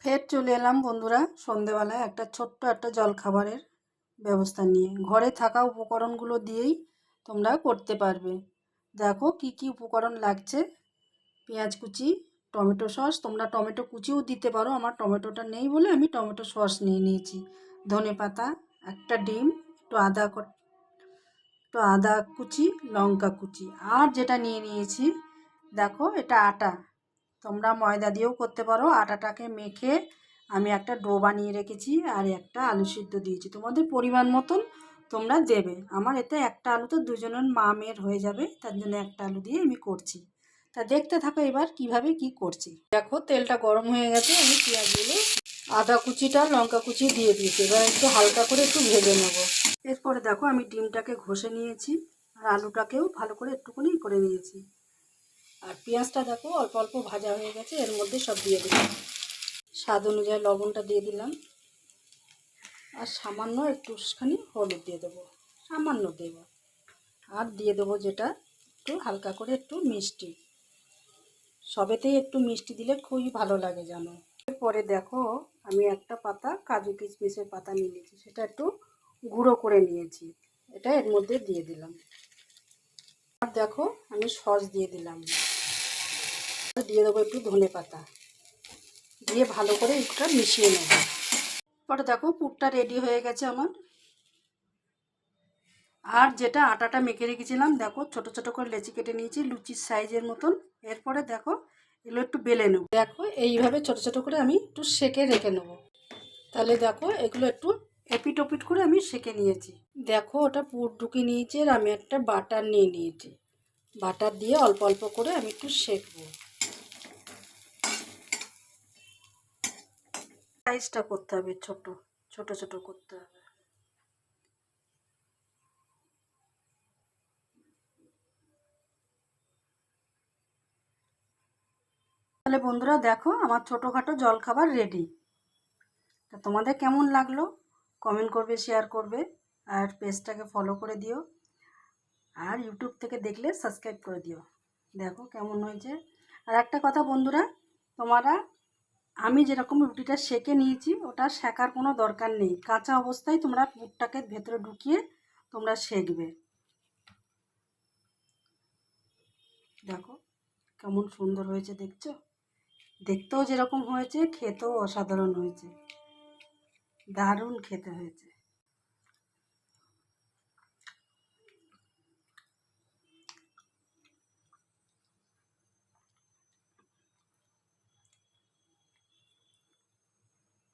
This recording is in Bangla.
ফের চলে এলাম বন্ধুরা সন্ধেবেলায় একটা ছোট্ট একটা জলখাবারের ব্যবস্থা নিয়ে। ঘরে থাকা উপকরণগুলো দিয়েই তোমরা করতে পারবে। দেখো কি কি উপকরণ লাগছে। পেঁয়াজ কুচি, টমেটো সস, তোমরা টমেটো কুচিও দিতে পারো, আমার টমেটোটা নেই বলে আমি টমেটো সস নিয়ে নিয়েছি। ধনে পাতা, একটা ডিম, একটু আদা কুচি, লঙ্কা কুচি। আর যেটা নিয়ে নিয়েছি দেখো, এটা আটা, তোমরা ময়দা দিয়েও করতে পারো। আটাটাকে মেখে আমি একটা ডো বানিয়ে রেখেছি, আর একটা আলু সিদ্ধ দিয়েছি। তোমাদের পরিমাণ মতন তোমরা দেবে। আমার এতে একটা আলু তো দুজনের মা মেয়ের হয়ে যাবে, তার জন্য একটা আলু দিয়ে আমি করছি। তা দেখতে থাকো এবার কিভাবে কি করছি। দেখো তেলটা গরম হয়ে গেছে, আমি পেঁয়াজগুলো, আদা কুচিটা, লঙ্কা কুচি দিয়ে দিয়েছি। এবার একটু হালকা করে একটু ভেজে নেব। এরপরে দেখো আমি ডিমটাকে ঘষে নিয়েছি, আর আলুটাকেও ভালো করে একটুখানি করে নিয়েছি। আর পেঁয়াজটা দেখো অল্প অল্প ভাজা হয়ে গেছে, এর মধ্যে সব দিয়ে দিলাম। স্বাদ অনুযায়ী লবণটা দিয়ে দিলাম, আর সামান্য একটুখানি হলুদ দিয়ে দেবো, সামান্য দেব। আর দিয়ে দেবো যেটা একটু হালকা করে একটু মিষ্টি। সবেতেই একটু মিষ্টি দিলে খুবই ভালো লাগে জানো। এরপরে দেখো আমি একটা পাতা কাজু কিশমিশের পাতা নিয়ে নিয়েছি, সেটা একটু গুঁড়ো করে নিয়েছি, এটা এর মধ্যে দিয়ে দিলাম। আর দেখো আমি সস দিয়ে দিলাম, দিয়ে দেবো একটু ধনে পাতা, দিয়ে ভালো করে একটু মিশিয়ে নেব। পরে দেখো পুরটা রেডি হয়ে গেছে আমার। আর যেটা আটাটা মেখে রেখেছিলাম দেখো, ছোট ছোট করে লেচি কেটে নিয়েছি লুচির সাইজের মতন। এরপরে দেখো এগুলো একটু বেলে নেব। দেখো এইভাবে ছোট ছোট করে আমি একটু সেঁকে রেখে নেব। তাহলে দেখো এগুলো একটু এপিট ওপিট করে আমি সেঁকে নিয়েছি। দেখো ওটা পুর ঢুকিয়ে নিয়েছি, আর আমি একটা বাটার নিয়ে নিয়েছি। বাটার দিয়ে অল্প অল্প করে আমি একটু সেঁকবো। সাইজটা করতে হবে, ছোট ছোট ছোট করতে হবে। তাহলে বন্ধুরা দেখো আমার ছোটোখাটো জলখাবার রেডি। তা তোমাদের কেমন লাগলো কমেন্ট করবে, শেয়ার করবে, আর পেজটাকে ফলো করে দিও। আর ইউটিউব থেকে দেখলে সাবস্ক্রাইব করে দিও। দেখো কেমন হয়েছে। আর একটা কথা বন্ধুরা, তোমরা আমি যেরকম রুটিটা সেঁকে নিয়েছি ওটা সেঁকার কোনো দরকার নেই, কাঁচা অবস্থায় তোমরা পুরটাকে ভেতরে ঢুকিয়ে তোমরা সেঁকবে। দেখো কেমন সুন্দর হয়েছে দেখছো, দেখতেও যেরকম হয়েছে খেতেও অসাধারণ হয়েছে, দারুণ খেতে হয়েছে।